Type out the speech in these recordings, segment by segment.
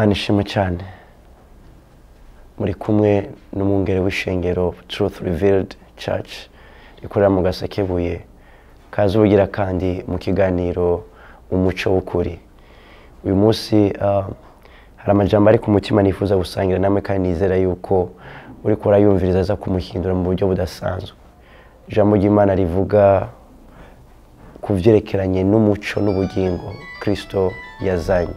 Anishimwe cyane muri kumwe n'umwungere w'ishengero Truth Revealed Church ikorera mu Gasekebuye kazi ubugira kandi mu kiganiro umuco w'ukuri. Uyu munsi hari amajambo ari ku mutima nifuza gusangira namwe kandi nizera yuko uri kora yumviriza za kumuhindura mu buryo budasanzwe. Ijambo ry'Imana rivuga kuvyerekeranye n'umuco n'ubugingo Kristo yazanye.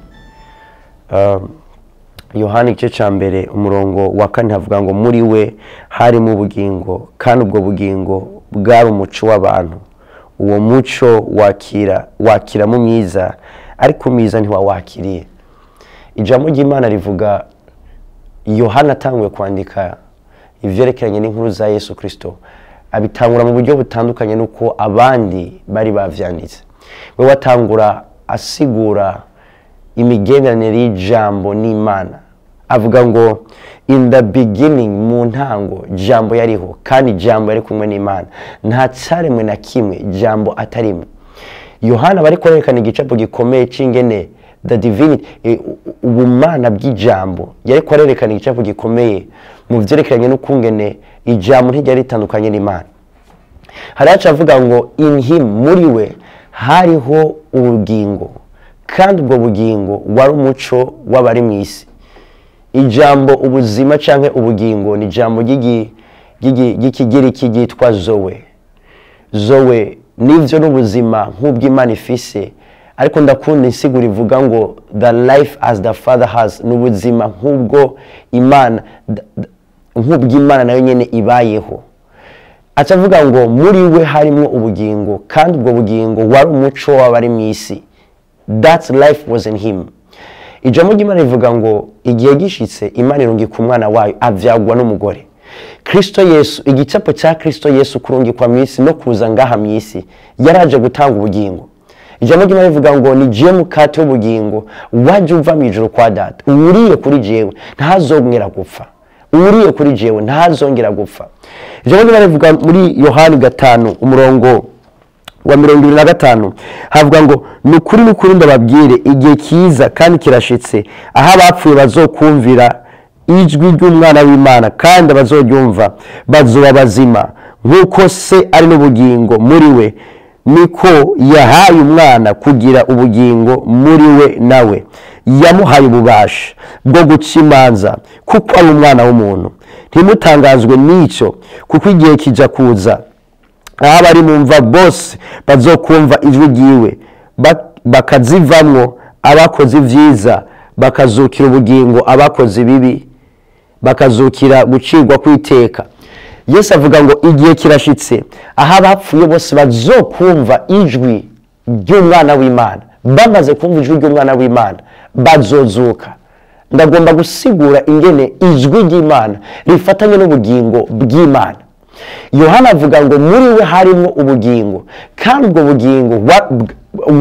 Yohana igice ca mbere umurongo wa 4 havuga ngo muri we hari mu bugingo kandi ubwo bugingo bwari umuco w'abantu. Uwo muco wakira mu myiza ariko myiza ntiwawakiriye. Ijambo ry'Imana rivuga Yohana atanguye kwandika ivyerekeranye n'inkuru za Yesu Kristo abitangura mu buryo butandukanye nuko abandi bari bavyanditse. We watangura asigura imigenderanire y'ijambo n'Imana avuga ngo in the beginning mu ntango jambo yariho kandi jambo yari kumwe n'Imana nta cyaremwe na kimwe jambo atarimo. Yohana bari kwerekana igicapo gikomeye c'ingene the divinity ubumana bw'ijambo yari kwerekana igicapo gikomeye mu vyerekeranye n'ukungene ijambo ntiryari ritandukanye n'Imana. Haraca avuga ngo in him muri we hariho ubugingo kandi ubwo bugingo wari umuco w'abari mu isi. Ijambo ubuzima canke ubugingo ni ijambo ry'ikigiriki ryitwa zoe. Zoe nivyo n'ubuzima nk'ubw'Imana ifise, ariko ndakunda insiguro ivuga ngo the life as the Father has, n'ubuzima nk'ubwo Imana nk'ubw'Imana nayo nyene ibayeho. Acavuga ngo muri we harimo ubugingo kandi ubwo bugingo wari umuco w'abari mu isi. That life was in him. Ijambo ry'Imana rivuga ngo igihe gishitse Imana irungika umwana wayo avyagwa n'umugore. Kristo Yesu, igicapo ca Kristo Yesu kurungikwa mu isi no kuza ngaha mu isi yaraje gutanga ubugingo. Ijambo ry'Imana rivuga ngo ni je mukate w'ubugingo waje uva mu ijuru kwa Data. Uriye kuri jewe ntazongera gupfa. Uriye kuri jewe ntazongera gupfa. Ijambo ry'Imana rivuga muri Yohana 5 umurongo wa 25 havuga ngo nukuri ndababwire igihe kiza kandi kirashitse aho abapfuye bazokumvira ijwi ry'umwana w'Imana kandi bazoryumva bazoba bazima. Nkuko se ari n'ubugingo muri we niko yahaye umwana kugira ubugingo muri we nawe yamuhaye ububasha bwo guca imanza kuko ari umwana w'umuntu. Ntimutangazwe n'icyo kuko igihe kija kuza aho bari mumva bose bazokumva ijwi ryiwe bakazivamwo abakoze ivyiza bakazukira ubugingo, abakoze bibi bakazukira gucirwa kwiteka. Yesu avuga ngo igihe kirashitse aho abapfuye bose bazokumva ijwi ry'umwana w'Imana. Bamaze kumva ijwi ry'umwana w'Imana bazozuka. Ndagomba gusigura ingene ijwi ry'Imana rifatanye n'ubugingo bw'Imana. Yohana avuga ngo muri we harimo ubugingo kandi ubwo bugingo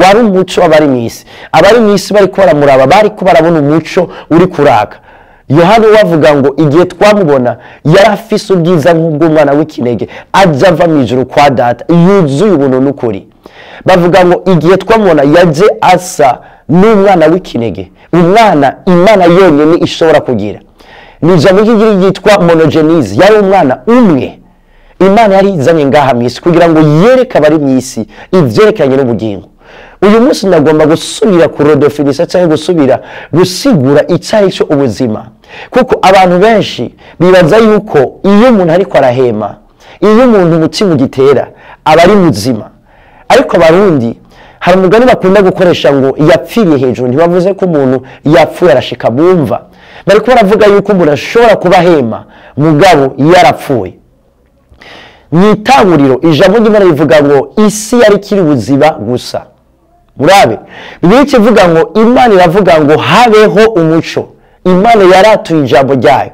wari umuco w'abari mu isi. Abari mu isi bari baramuraba, bari ko barabona umuco uri kuraka. Yohana wavuga ngo igihe twamubona yari afise ubwiza nk'ubw'umwana w'ikinege aja ava mu ijuru kwa Data yuzuye ubuntu n'ukuri. Bavuga ngo igihe twamubona yaje asa n'umwana w'ikinege, umwana Imana yonyene ishobora kugira. Ni ijambo ryitwa monogenes, yari umwana umwe Imana yari izanye ngaha mu isi kugira ngo yereke abari mu isi ivyerekanye n'ubugingo. Uyu munsi ndagomba gusubira ku redefinisa cyangwa gusubira gusigura icyayi cyo ubuzima, kuko abantu benshi bibaza yuko iyo umuntu ariko arahema, iyo umuntu umutima ugitera aba ari muzima. Ariko abarundi hari umugani bakunda gukoresha ngo yapfiriye hejuru. Ntibavuze ko umuntu yapfuye arashika bumva, bariko baravuga yuko umuntu ashobora kuba hema mugabo yarapfuye. Nitanguriro ijambo ry'Imana rivuga ngo isi yari kiri ubuzima gusa. Murabe Bibiliya ivuga ngo Imana iravuga ngo habeho umuco. Imana yaratuye ijambo ryayo,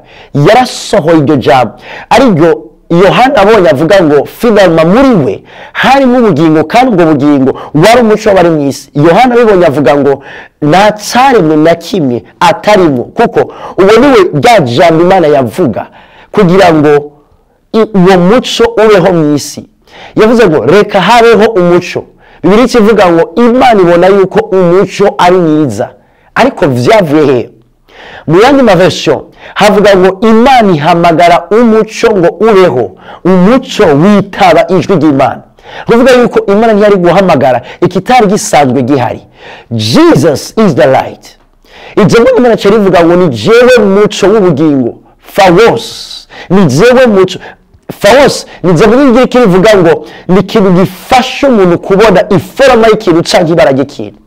yarasohoye iryo jambo. Ariko Yohana abonye avuga ngo finalma muri we harimo ubugingo kandi ubwo bugingo wari umuco w'abari mu isi. Yohana bibonye avuga ngo nta cyaremwe na kimwe atarimo, kuko uwo niwe rya jambo Imana yavuga kugira ngo uwo muco ubeho mu isi. Yavuze ngo reka habeho umuco. Bibiliya ivuga ngo Imana ibona yuko umuco ari mwiza. Ariko vyavuye he? mu yandi maversion havuga ngo Imana ihamagara umuco ngo ubeho, umuco witaba ijwi ry'Imana. Kuvuga yuko Imana ntiyari guhamagara ikitari gisanzwe gihari. Jesus is the light. Ijambo Imana cyari rivuga ngo ni jewe muco w'ubugingo. Fawos ni jewe muco. Fawos ni jambo ry'iki rivuga ngo ni ikintu gifasha umuntu kubona iforoma y'ikintu cyangwa ibara ry'ikintu.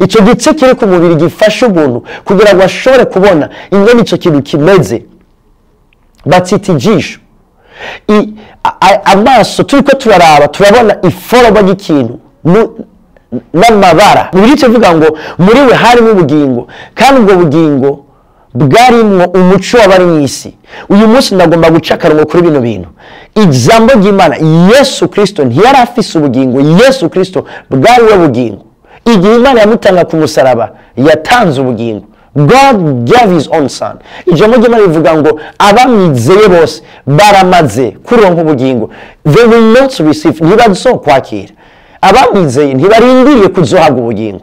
Icyo gice kiri ku mubiri gifasha umuntu kugira ngo ashobore kubona ingene icyo kintu kimeze. Batita ijisho. Amaso turiko turaraba turabona iforoma y'ikintu n'amabara. Bibiri kivuga ngo muri we harimo ubugingo, kandi ubwo bugingo bwarimwo umuco w'abari mu isi. Uyu munsi ndagomba guca akarongo kuri bino bintu. Ijambo ry'Imana, Yesu Kristo ntiyari afise ubugingo, Yesu Kristo bwari we bugingo. Igihe Imana yamutanga ku musaraba yatanze ubugingo. God gave his own son. Ijambo ry'Imana rivuga ngo abamwizeye bose baramaze kuronka ubugingo. They will not receive, ntibazokwakira. Abamwizeye ntibarindiriye kuzohabwa ubugingo.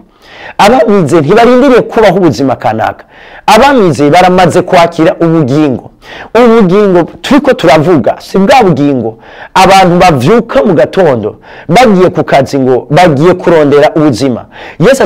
Abamwizeye ntibarindiriye kubaho ubuzima kanaka. Abamwizeye baramaze kwakira ubugingo. Ubugingo turiko turavuga si bwa bugingo abantu bavyuka mu gatondo bagiye ku kazi ngo bagiye kurondera ubuzima. Yesu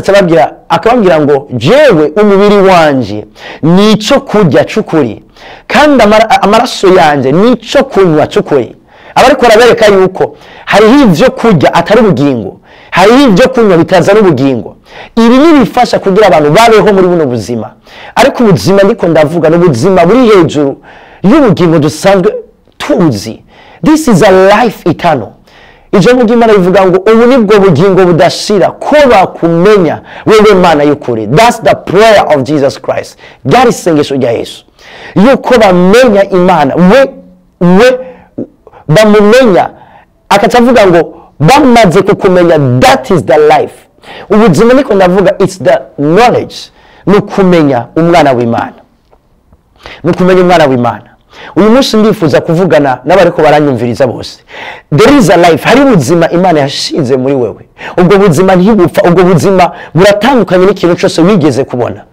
akababwira ngo jewe umubiri wanje nico kurya cukuri, kandi amaraso yanje nico kunywa cukuri. Abariko barabereka yuko hariho ivyo kurya atari ubugingo, hariho ivyo kunywa bitazana ubugingo. Ibi ni bifasha kugira abantu babeho muri buno buzima. Ariko ubuzima ndiko ndavuga n'ubuzima buri hejuru y'ubugingo dusanzwe tuzi. This is a life eternal. Ijambo ry'Imana rivuga ngo ubu nibwo bugingo budashira, ko bakumenya wewe Mana y'ukuri. That's the prayer of Jesus Christ. Ryari isengesho rya Yesu, yuko bamenya Imana, we bamumenya. Akacavuga ngo bamaze kukumenya, that is the life. Ubuzima niko ndavuga, it's the knowledge. Nukumenya umwana w'Imana, nukumenya umwana w'Imana. Uyu munsi ndifuza kuvugana n'abariko baranyumviriza bose. There is a life, hari ubuzima Imana yashize muri wewe. Ubwo buzima ntibupfa, ubwo buzima buratandukanye n'ikintu cyose wigeze kubona.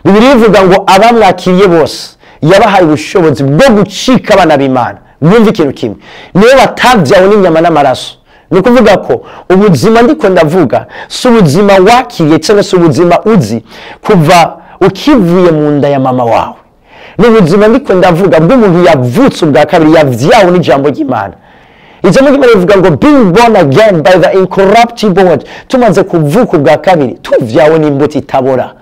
Bibiliya ivuga ngo abamwakiriye bose yabahaye ubushobozi bwo gucika abana b'Imana. Mwumva ikintu kimwe, niyo batavyawe n'inyama n'amaraso. Ni kuvuga ko ubuzima ndiko ndavuga si ubuzima wakiriye cyangwa si ubuzima uzi kuva ukivuye mu nda ya mama wawe. Ni ubuzima ndiko ndavuga bw'umuntu yavutse ubwa kabiri, yavyawe n'ijambo ry'Imana. Ijambo ry'Imana rivuga ngo being born again by the incorruptible word. Tumaze kuvuka ubwa kabiri tuvyawe n'imbuto itabora.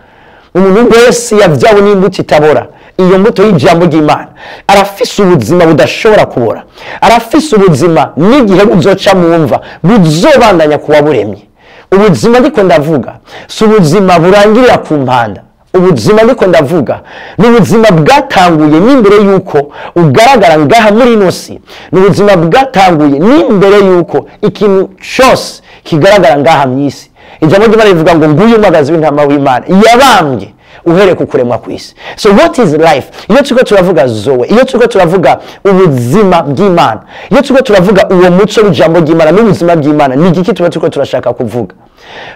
Umuntu wese yavyawe n'imbuto itabora, iyo mbuto y'ijambo ry'Imana, arafise ubuzima budashobora kubora. Arafise ubuzima n'igihe buzoca mu mva buzobandanya kuba buremye. Ubuzima ndiko ndavuga si ubuzima burangirira ku mpanda. Ubuzima ndiko ndavuga ni ubuzima bwatanguye n'imbere yuko ugaragara ngaha muri ino si. Ni ubuzima bwatanguye n'imbere yuko ikintu cyose kigaragara ngaha mu isi. Ijambo ry'Imana rivuga ngo nguyu umwagazi w'intama w'Imana yabambwe uhereye ku kuremwa kw'isi. So what is life? Iyo turiko turavuga zoe, iyo turiko turavuga ubuzima bw'Imana, iyo turiko turavuga uwo muco w'ijambo ry'Imana n'ubuzima bw'Imana, ni igiki tuba turiko turashaka kuvuga?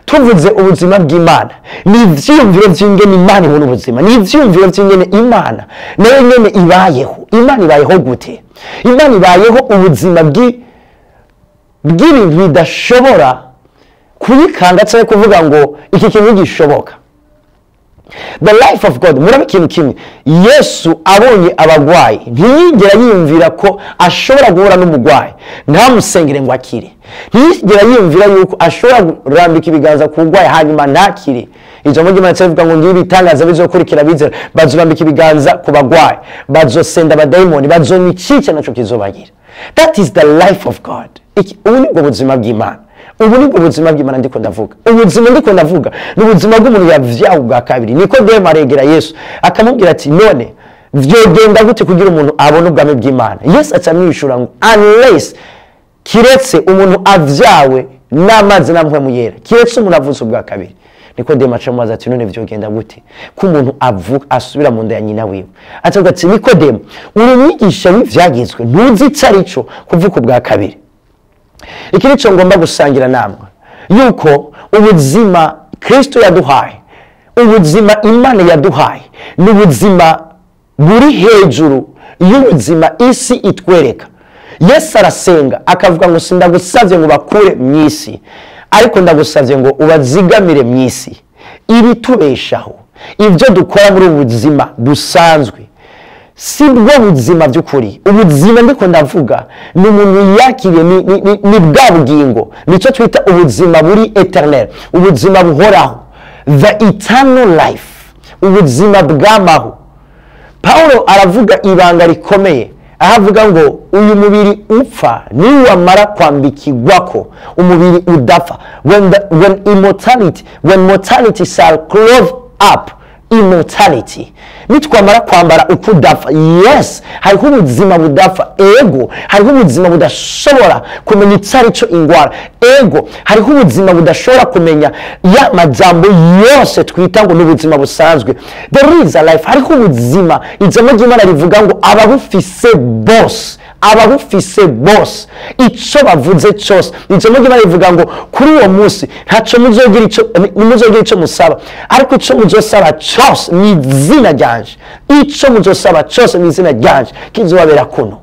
Tuvuze ubuzima bw'Imana, ni ivyiyumviro vy'ingene Imana ibona ubuzima, ni ivyiyumviro vy'ingene Imana nayo nyene ibayeho. Imana ibayeho gute? Imana ibayeho ubuzima bw'ibintu bidashobora kuyikanga cyangwa kuvuga ngo iki kintu gishoboka. The life of God. Murabe ikintu kimwe, Yesu abonye abagwayi ntiyigera yiyumvira ko ashobora guhura n'umugwayi ntamusengere ngo akire. Ntiyigera yiyumvira yuko ashobora kurambika ibiganza ku mugwayi hanyuma ntakire. Ijambo ry'Imana rivuga ngo ngibi bitangaza bizokurikira bizera, bazurambika ibiganza ku bagwayi, bazosenda abadayimoni, bazonyicike naco kizobagira. That is the life of God. Ubu ni ubuzima bw'Imana. Ubu ni ubuzima bw'Imana ndiko ndavuga. Ubuzima ndiko ndavuga ni ubuzima bw'umuntu yavyawe ubwa kabiri. Nikodemo aregera Yesu akamubwira ati none vyogenda gute kugira umuntu abone ubwami bw'Imana? Yesu acamwishura ngo unless, kiretse umuntu avyawe n'amazi na mpwemu yera, kiretse umuntu avutse ubwa kabiri. Nikodemo acamubaza ati none vyogenda gute ko umuntu avuka asubira mu nda ya nyina wiwe? Atavuga ati Nikodemo, uri umwigisha w'ivyagizwe, ntuzi icarico kuvuka ubwa kabiri. Iki nico ngomba gusangira namwe, yuko ubuzima Kristo yaduhaye ubuzima Imana yaduhaye ni ubuzima buri hejuru y'ubuzima isi itwereka. Yesu arasenga akavuga ngo sindagusavye ngo bakure mu isi, ariko ndagusavye ngo ubazigamire mu isi ibitubeshaho, ibyo dukora muri ubu buzima busanzwe. Si bwo buzima by'ukuri. Ubuzima ndiko ndavuga ni umuntu yakiriye ni bwa bugingo, nicyo twita ubuzima buri eternel, ubuzima buhoraho, the eternal life, ubuzima bw'amaho. Paulo aravuga ibanga rikomeye, ahavuga ngo uyu mubiri upfa niwamara kwambikigwako umubiri udapfa. When mortality shall clothe up immortality, nitwamara kwambara ukudapfa. Yes, hariho ubuzima budapfa. Ego, hariho ubuzima budashobora kumenya icari cyo ingwara. Ego, hariho ubuzima budashobora kumenya ya majambo yose twita ngo n'ubuzima busanzwe. There is a life. Hariho ubuzima ijambo ry'Imana rivuga ngo ababufise bose, ababufise bose ico bavuze cyose. Ijambo ry'Imana rivuga ngo kuri uwo munsi ntaco muzogira ico musaba, ariko ico muzosaba cyose ni izina ryanje. Ico muzosaba cyose ni izina ryanje kizobabera kuno.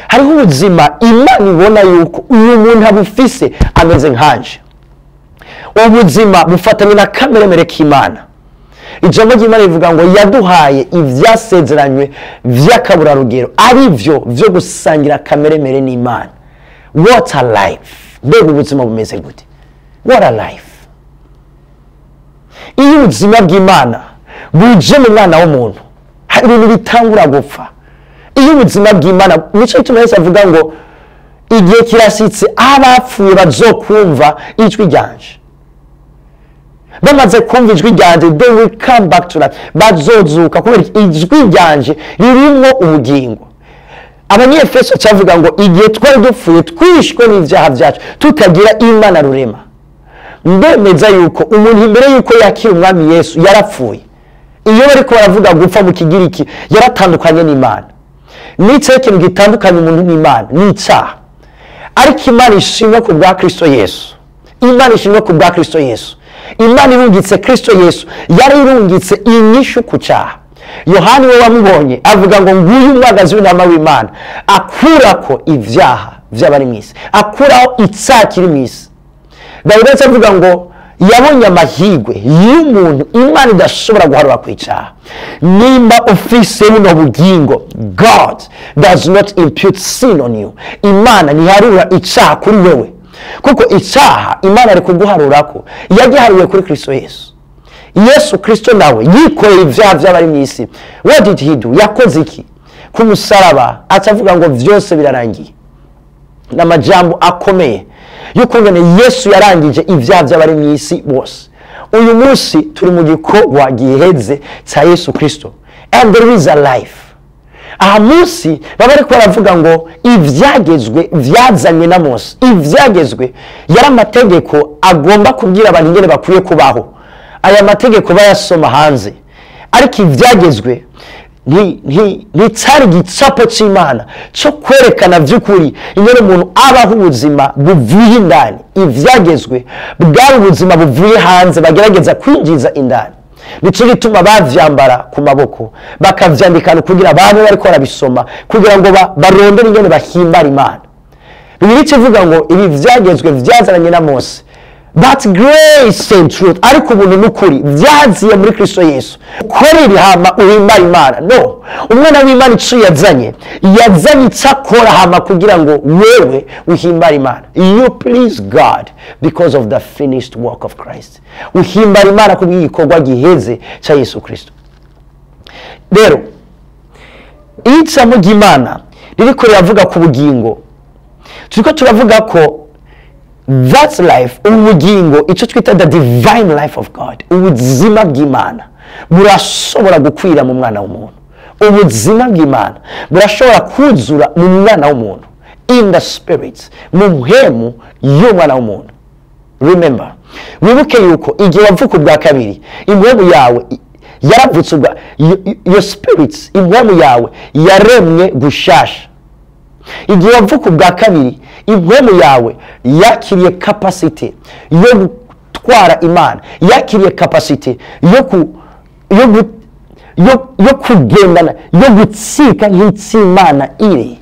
Hariho ubuzima Imana ibona yuko uyu muntu abufise ameze nkanje. Ubuzima bufatanye na kameremere k'Imana. Ijambo ry'Imana rivuga ngo yaduhaye ivyasezeranywe vy'akaburarugero, ari byo byo gusangira kameremere n'Imana. What a life! Mbega ubuzima bumeze gute? What a life! Iyo ubuzima bw'Imana buje mu mwana w'umuntu, hari ibintu bitangura gupfa. Iyo ubuzima bw'Imana, nico gituma Yesu avuga ngo igihe kirasitse abapfuye bazokumva ijwi ryanje. Bamaze kumva ijwi ryanje, they will come back to life. Bazozuka kubera ijwi ryanje ririmo ubugingo. Abanyefeso cyavuga ngo igihe twari dupfuye twishwe n'ivyaha byacu tutagira Imana rurema. Ndemeza yuko umuntu imbere yuko yakira umwami Yesu yarapfuye. Iyo bariko baravuga gupfa mu Kigiriki yaratandukanye n'Imana. Nico ikintu gitandukanye umuntu n'Imana ni icyaha. Ariko Imana ishimwe ku bwa Kristo Yesu. Imana ishimwe ku bwa Kristo Yesu. Imana irungitse Kristo Yesu, yari irungitse inyishu ku cyaha. Yohani we wamubonye avuga ngo nguyu umwagazi w'intama w'Imana akurako ivyaha vy'abari mw'isi, akuraho icyaha kiri mw'isi. Dawidi avuga ngo yabonye amahigwe y'umuntu Imana idashobora guharura ku icyaha. Nimba ufise buno bugingo, God does not impute sin on you. Imana ntiharura icyaha kuri wewe, kuko icyaha Imana ari kuguharurako yagiharuye kuri Kristo Yesu. Yesu Kristo nawe yikoreye ivyaha vy'abari mw'isi. What did he do? Yakoze iki? Ku musaraba atavuga ngo vyose birarangiye. N'amajambo akomeye y'ukungene Yesu yarangije ivyaha vy'abari mw'isi bose. Uyu munsi turi mu gikorwa giheze cya Yesu Kristo, and there is a life. Aha munsi baba ariko baravuga ngo ivyagezwe vyazanywe na Mose. Ivyagezwe yari amategeko agomba kubwira abantu ingene bakwiye kubaho. Aya mategeko bayasoma hanze, ariko ivyagezwe ntitari gicapo c'Imana cyo kwerekana vy'ukuri ingene umuntu abaho ubuzima buvuye indani. Ivyagezwe bwari ubuzima buvuye hanze bagerageza kwinjiza indani. Nico gituma bavyambara ku maboko bakavyandikana kugira abantu bariko barabisoma kugira ngo barondere ingene bahimbara Imana. Bibiri kivuga ngo ibi vyagezwe vyazananye na Mose, but grace and truth, ariko ubuntu n'ukuri vyaziye muri Kristo Yesu. Kora ibihama uhimbara Imana. No, umwana w'Imana ico yazanye icakora hama kugira ngo wewe uhimbara Imana. You please God because of the finished work of Christ. Uhimbara Imana kubw'igikorwa giheze ca Yesu Kristo. Rero icamo ry'Imana ririko riravuga ku bugingo, turiko turavuga ko that's life, ubugingo, ico twita the divine life of God. Ubuzima bw'Imana burashobora gukwira mu mwana w'umuntu. Ubuzima bw'Imana burashobora kuzura mu mwana w'umuntu, in the spirit, mu mpemu y'umwana w'umuntu. Remember, wibuke yuko igihe wavuka ubwa kabiri, impemu yawe yaravutse ubwa, your spirit, impemu yawe yaremwe gushasha. Igihe wavuka ubwa kabiri, impemu yawe yakiriye capacity yo gutwara Imana, yakiriye capacity yo kugendana, yo gutsika nk'itsimana iri.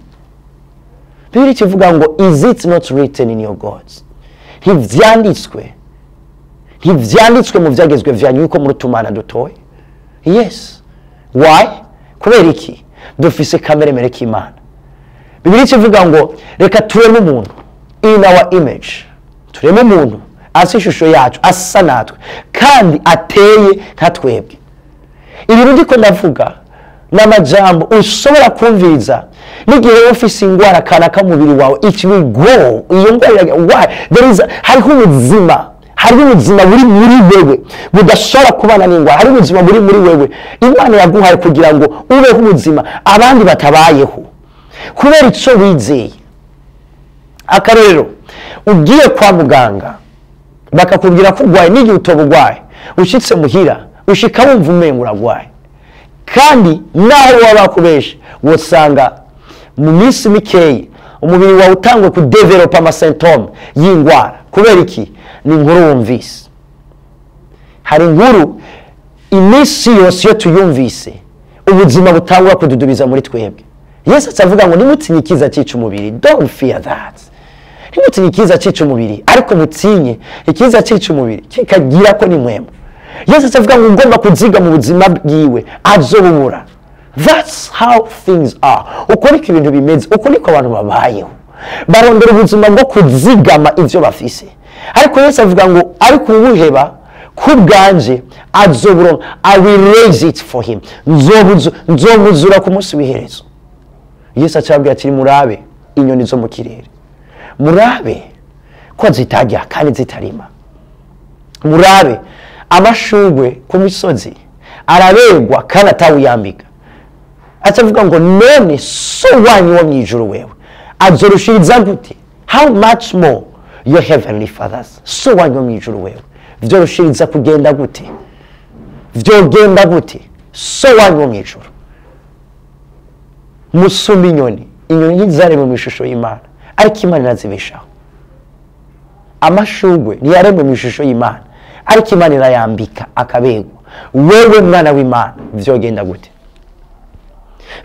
Bibiri kivuga ngo, is it not written in your gods? Ntivyanditswe mu vyagezwe vyanyu yuko murutumana dutoye. Yes. Why? Kubera iki? Dufise kameremere k'Imana. Bibiri kivuga ngo, reka tureme umuntu in our image. Tureme umuntu asa ishusho yacu, asa natwe, kandi ateye nka twebwe. Ibintu ndiko ndavuga n'amajambo ushobora kumviriza n'igihe ufise ingwara kanaka mubiri wawe, it will grow. Iyo ngwara, why? Hariho ubuzima buri muri wewe budashobora kubana n'ingwara. Hariho ubuzima buri muri wewe Imana yaguhaye kugira ngo ubeho ubuzima abandi batabayeho, kubera ico wizeye. Akarero, ugiye kwa muganga bakakubwira ko urwaye, n'igihe utobugwaye ushitse muhira ushika wumva umengo uragwaye, kandi naho waba bakubesha wosanga mu minsi mikeyi umubiri wawe utangwe ku develop amasymptome y'ingwara. Kubera iki? Ni inkuru wumvise. Hari inkuru iminsi yose iyo tuyumvise ubuzima butangwa kududubiza muri twebwe. Yesu atavuga ngo nimutinye ikiza cyica umubiri, don't fear that. Nimutinye ikiza cyica umubiri, ariko mutinye ikiza cyica umubiri kikagira ko ni mwemwe. Yesu atavuga ngo ugomba kuziga mu buzima bwiwe azobubura. That's how things are. Uko niko ibintu bimeze, uko niko abantu babayeho. Barondera ubuzima bwo kuzigama ivyo bafise. Ariko Yesu avuga ngo ariko ubuheba kubwanje azoburonka. I will raise it for him. Nzobuzura ku munsi w'iherezo. Yesu acabwira ati murabe inyoni zo mu kirere, murabe ko zitajya kandi zitarima, murabe amashugwe ku misozi arabegwa kandi atawuyambika. Atavuga ngo none so wanyu wo mwijuru wewe azorushiriza gute? How much more your heavenly fathers? So wanyu wo mwijuru wewe vyorushiriza kugenda gute? Vyogenda gute? So wanyu wo mwijuru. Musumba inyoni ntizaremwe mu ishusho y'Imana, ariko Imana irazibeshaho. Amashugwe ntiyaremwe mu ishusho y'Imana, ariko Imana irayambika akabegwa. Wewe mwana w'Imana vyogenda gute?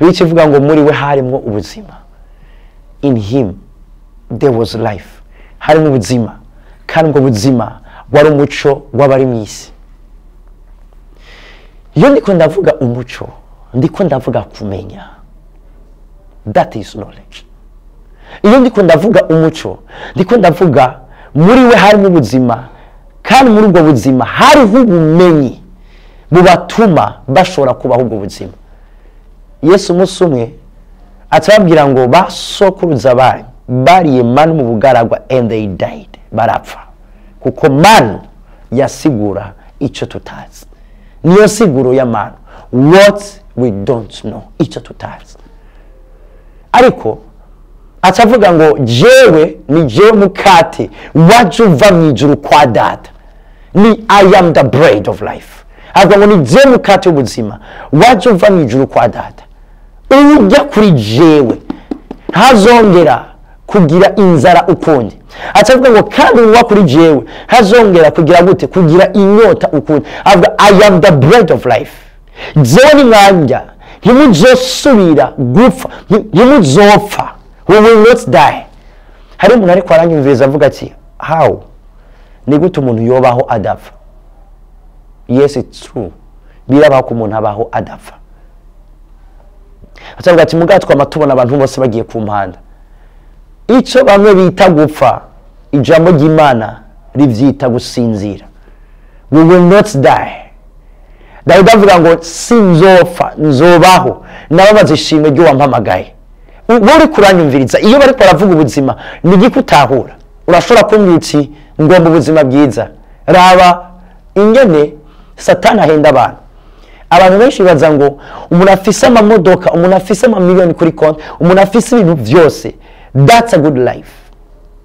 Bikivuga ngo muri we harimo ubuzima. In him there was life. Harimo ubuzima, kandi ubwo buzima wari umuco w'abari mu isi. Iyo ndiko ndavuga umuco, ndiko ndavuga kumenya. That is knowledge. Iyo ndiko ndavuga umuco, ndiko ndavuga muri we harimo ubuzima, kandi muri ubwo buzima hariho ubumenyi bubatuma bashobora kubaho ubwo buzima. Yesu umunsi umwe atababwira ngo basokuruza banyu bariye manu mu bugaragwa and they died, barapfa. Kuko manu yasigura ico tutazi. Niyo siguro ya manu, what we don't know, ico tutazi. Ariko atavuga ngo jewe ni jewe mukate waje uva mwijuru kwa data, ni I am the bread of life. Avuga ngo ni jewe mukate w'ubuzima waje uva mwijuru kwa data. Ujya kuri jewe hazongera kugira inzara ukundi. Atavuga ngo kandi uwa kuri jewe hazongera kugira gute? Kugira inyota ukundi. Avuga I am the bread of life. Jewe ni mwanja, ntimuzosubira gupfa, ntimuzopfa. We will not die. Hari umuntu ariko aranyumviriza avuga ati how? Ni gute umuntu yobaho adapfa? Yes, it's true. Birabaho ko umuntu abaho adapfa. Atavuga ati mugatwa amatubona abantu bose bagiye ku mpanda. Ico bamwe bita gupfa, ijambo ry'Imana rivyita gusinzira. We will not die. Dawidi avuga ngo sinzopfa, nzobaho, nababaze ishimwe ryo wampamagaye. Buri kuranyumviriza iyo bari baravuga ubuzima nigikutahura. Urashobora kumbwira uti ngomba ubuzima bwiza. Raba ingene Satani ahenda abantu. Abantu benshi baza ngo umuntu afise amamodoka, umuntu afise amamiliyoni kuri konti, umuntu afise ibintu byose. That's a good life.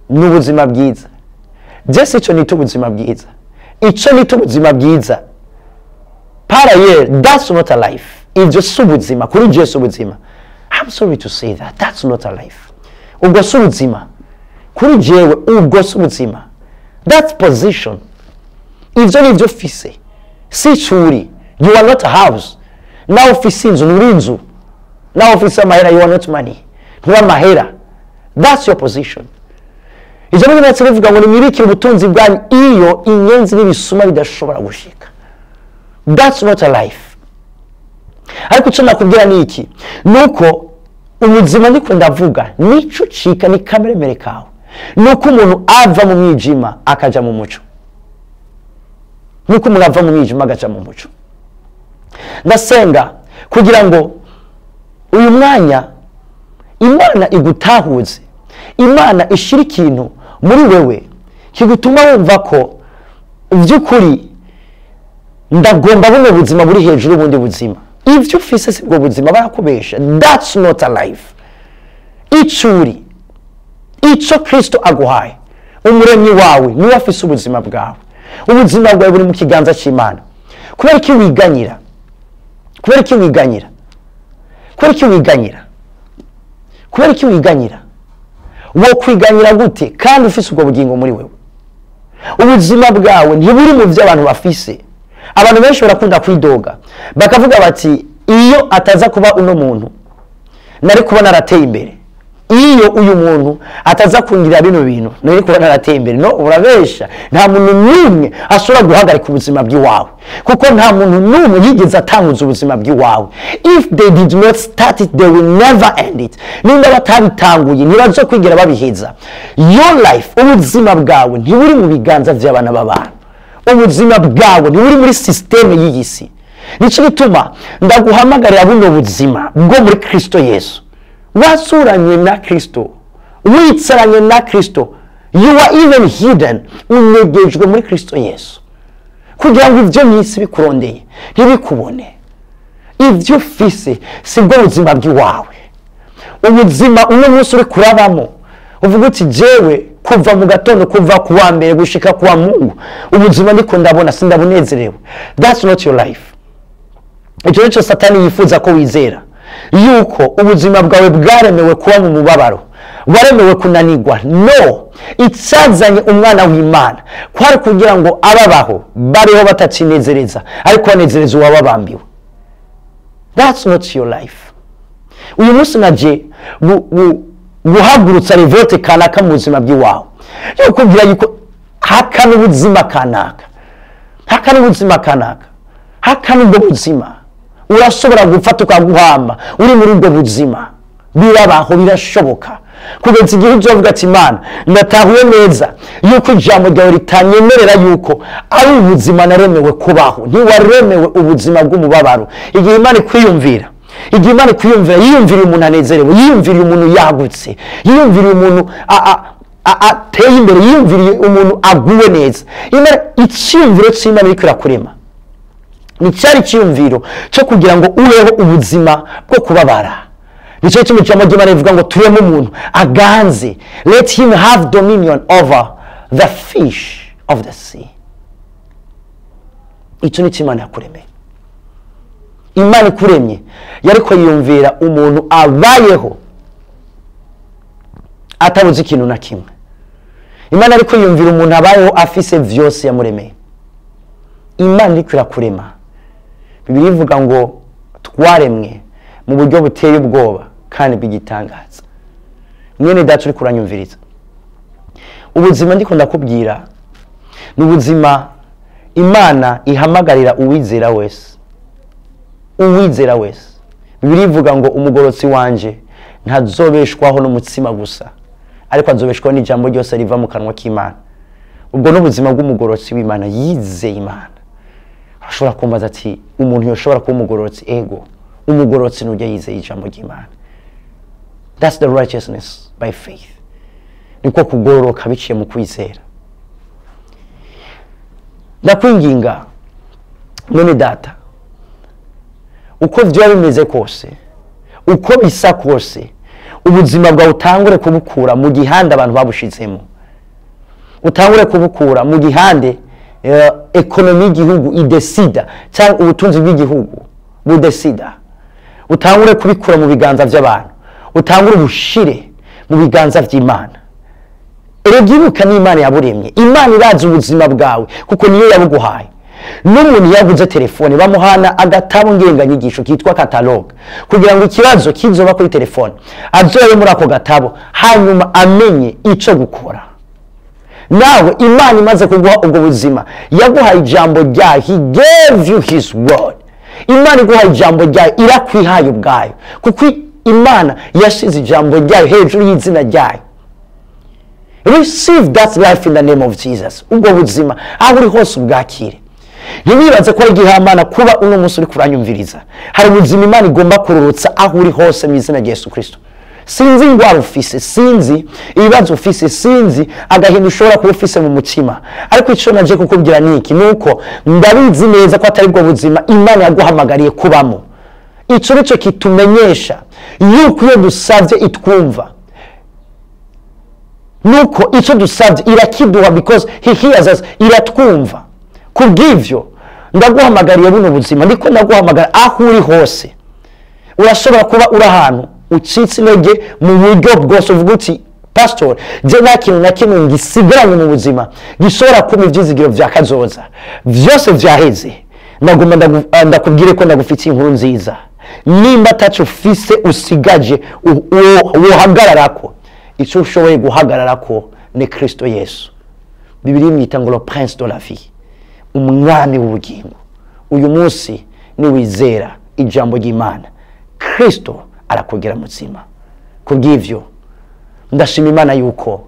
Ni ubuzima bwiza. Jesse ico nito ubuzima bwiza. Ico nito ubuzima bwiza. Para ye, that's not a life. Ivyo si ubuzima, kuri Jesu ubuzima. I'm sorry to say that. That's not a life. Ubwo si ubuzima. Kuri jewe ubwo si ubuzima. That position. Ivyo ni vyo fise. Si churi. You are not a house. Nawe ufise inzu, nturi inzu. Nawe ufise amahera, you are not money. Nturi amahera. That's your position. Ijambo ry'Imana rivuga ngo nimwibikire ubutunzi bwanyu iyo inyenzi n'ibisuma bidashobora gushika. That's not a life. Ariko icyo nakubwira ni iki, nuko ubuzima ndiko ndavuga nico cika ni kameremere kawe, nuko umuntu ava mu mwijima akaja mu muco, nuko umuntu ava mu mwijima agaja mu muco. Ndasenga kugira ngo uyu mwanya Imana igutahuze, Imana ishira ikintu muri wewe kigutuma wumva ko by'ukuri ndagomba buno buzima buri hejuru y'ubundi buzima. Ivyo ufise sibwo buzima barakubesha. That's not a life. Icuri ico Kristo aguhaye, umuremyi wawe niwe afise ubuzima bwawe. Ubuzima bwawe buri mu kiganza cy'Imana. Kubera iki wiganyira? Kubera iki wiganyira? Kubera iki wiganyira? Kubera iki wiganyira? Wo kwiganyira gute kandi ufise ubwo bugingo muri wewe? Ubuzima bwawe ntiburi mu by'abantu bafise. Abantu benshi barakunda kwidoga bakavuga bati iyo ataza kuba uno muntu nari kuba narateye imbere, iyo uyu muntu ataza kungira bino bintu nari kuba narateye imbere. No, urabesha. Nta muntu n'umwe ashobora guhagarika ubuzima bw'iwawe, kuko nta muntu n'umwe yigeze atanguza ubuzima bw'iwawe. If they did not start it, they will never end it. Ninda batabitanguye ntibazo kwigera babiheza. Your life, ubuzima bwawe ntiburi mu biganza by'abana b'abantu. Ubuzima bwawe ntiburi muri systeme y'isi. Nico gituma ndaguhamagarira buno buzima bwo muri Kristo Yesu. Wasuranye na Kristo, witsaranye na Kristo, you are even hidden, unyegejwe muri Kristo Yesu, kugira ngo ivyo mwisi bikurondeye ntibikubone. Ivyo ufise sibwo buzima bw'iwawe. Ubuzima uno munsi uri kurabamo uvuga uti jewe kuva mu gatondo, kuva ku wa mbere gushika ku wa Mungu, ubuzima ndiko ndabona sindabunezerewe. That's not your life. Icyo nico Satani yifuza ko wizera, yuko ubuzima bwawe bwaremewe kuba mu mubabaro, bwaremewe kunanirwa. No, itsazanye umwana w'Imana kwari kugira ngo ababaho bariho batacinezereza ariko banezereza uwababambiwe. That's not your life. Uyu munsi naje guhagurutsa revolte kanaka mu buzima bw'iwawe, yo kugira yuko hakana ubuzima kanaka, hakana ubuzima kanaka, hakana ubwo buzima urashobora gufata ukaguhamba uri muri ubwo buzima. Birabaho, birashoboka, kugeza igihe uzovuga ati Imana ndatahuye neza yuko ijambo ryawe ritanyemerera yuko ari ubuzima naremewe kubaho, ntiwaremewe ubuzima bw'umubabaro. Igihe Imana kwiyumvira, igihe Imana kwiyumvira, yiyumvira umuntu anezerewe, yiyumvira umuntu yagutse, yiyumvira umuntu ateye imbere, yiyumvira umuntu aguwe neza. Imana icyumviro cy'Imana iriko irakurema ni cyari cyumviro cyo kugira ngo ubeho ubuzima bwo kubabara. Nicyo kimwe cy'amajyamo ry'Imana rivuga ngo turemo umuntu aganze, let him have dominion over the fish of the sea. Icyo ni Imana yakuremeye. Imana ikuremye yariko yiyumvira umuntu abayeho atabuze ikintu na kimwe. Imana ariko yiyumvira umuntu abayeho afise vyose yamuremeye. Imana iriko irakurema. Bibiliya ivuga ngo twaremwe mu buryo buteye ubwoba kandi bw'igitangaza. Mwene data uri kuranyumviriza, ubuzima ndiko ndakubwira ni ubuzima Imana ihamagarira uwizera wese. Uwizera wese. Bibiliya ivuga ngo umugorotsi wanje ntazobeshwaho n'umutsima gusa, ariko azobeshwaho n'ijambo ryose riva mu kanwa k'Imana. Ubwo n'ubuzima bw'umugorotsi w'Imana yizeye Imana. Ashobora kumbaza ati umuntu yoshobora kuba umugorotsi? Ego, umugorotsi n'ujya yizeye ijambo ry'Imana. That's the righteousness by faith. Niko kugororoka biciye mu kwizera. Ndakwinginga mwene data, uko vyo bimeze kose, uko bisa kose, ubuzima bwawe utangure kubukura mu gihande abantu babushizemo. Utangure kubukura mu gihande ekonomi y'igihugu idesida, cyangwa ubutunzi bw'igihugu budesida. Utangure kubikura mu biganza by'abantu, utangure ubushire mu biganza by'Imana. Erega ibuka n'Imana yaburemye. Imana irazi ubuzima bwawe kuko niyo yabuguhaye. n'umuntu yaguze telefone bamuhana agatabo ngenganyigisho kitwa catalogue kugira ngo ikibazo kizoba kuri telefone azobe muri ako gatabo hanyuma amenye ico gukora. Nawe Imana imaze kuguha ubwo buzima yaguhaye ijambo ryayo, he gave you his word. Imana iguhaye ijambo ryayo irakwihaye ubwayo kuko Imana yashize ijambo ryayo hejuru y'izina ryayo. Receive that life in the name of Jesus. Ubwo buzima aho uri hose ubwakire. Ntibibaze ko igihamana kuba uno munsi uri kuranyumviriza. Hari ubuzima Imana igomba kururutsa aho uri hose mu izina rya Yesu Kristo. Sinzi ingwara ufise, sinzi ibibazo ufise, sinzi agahinda ushobora kuba ufise mu mutima, ariko icyo naje kukubwira niki nuko ndabizi neza ko atari bwo buzima Imana yaguhamagariye kubamo. Icyo nicyo kitumenyesha yuko iyo dusavye itwumva, nuko icyo dusavye irakiduha because he hears us, iratwumva. Kubw'ivyo ndaguhamagariye buno buzima, ndiko ndaguhamagara aho uri hose. Urashobora kuba uri ahantu ucitse intege mu buryo bwose uvuga uti pastor je nta kintu na kimwe ngisigaranye mu buzima gishobora kuma ivyizigiro vya kazoza, vyose vyaheze. Ndagomba ndakubwire ko ndagufitiye inkuru nziza. Nimba tacu ufise usigaje uhagararako, ico ushoboye guhagararako ni Kristo Yesu. Bibiliya imwita ngo le prince de la vie, umwami w'ubugingo. Uyu munsi ni wizera ijambo ry'Imana, Kristo arakugera muzima. Kubw'ivyo ndashima Imana yuko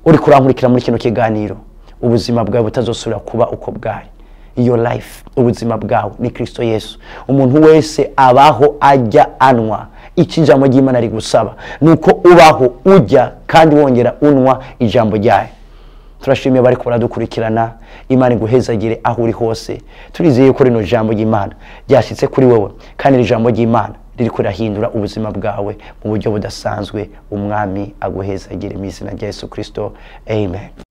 uri kurankurikira muri kino kiganiro, ubuzima bwawe butazosubira kuba uko bwari. Your life, ubuzima bwawe ni Kristo Yesu. Umuntu wese abaho ajya anwa ijambo ry'Imana rigusaba nuko ubaho ujya kandi wongera unwa ijambo ryayo. Turashimiye bari ko baradukurikirana. Imana iguhezagire aho uri hose. Turizeye ko rino jambo ry'Imana ryashitse kuri wowe kandi iri jambo ry'Imana riri kurahindura ubuzima bwawe mu buryo budasanzwe. Umwami aguhezagire mu izina rya Yesu Kristo. Amen.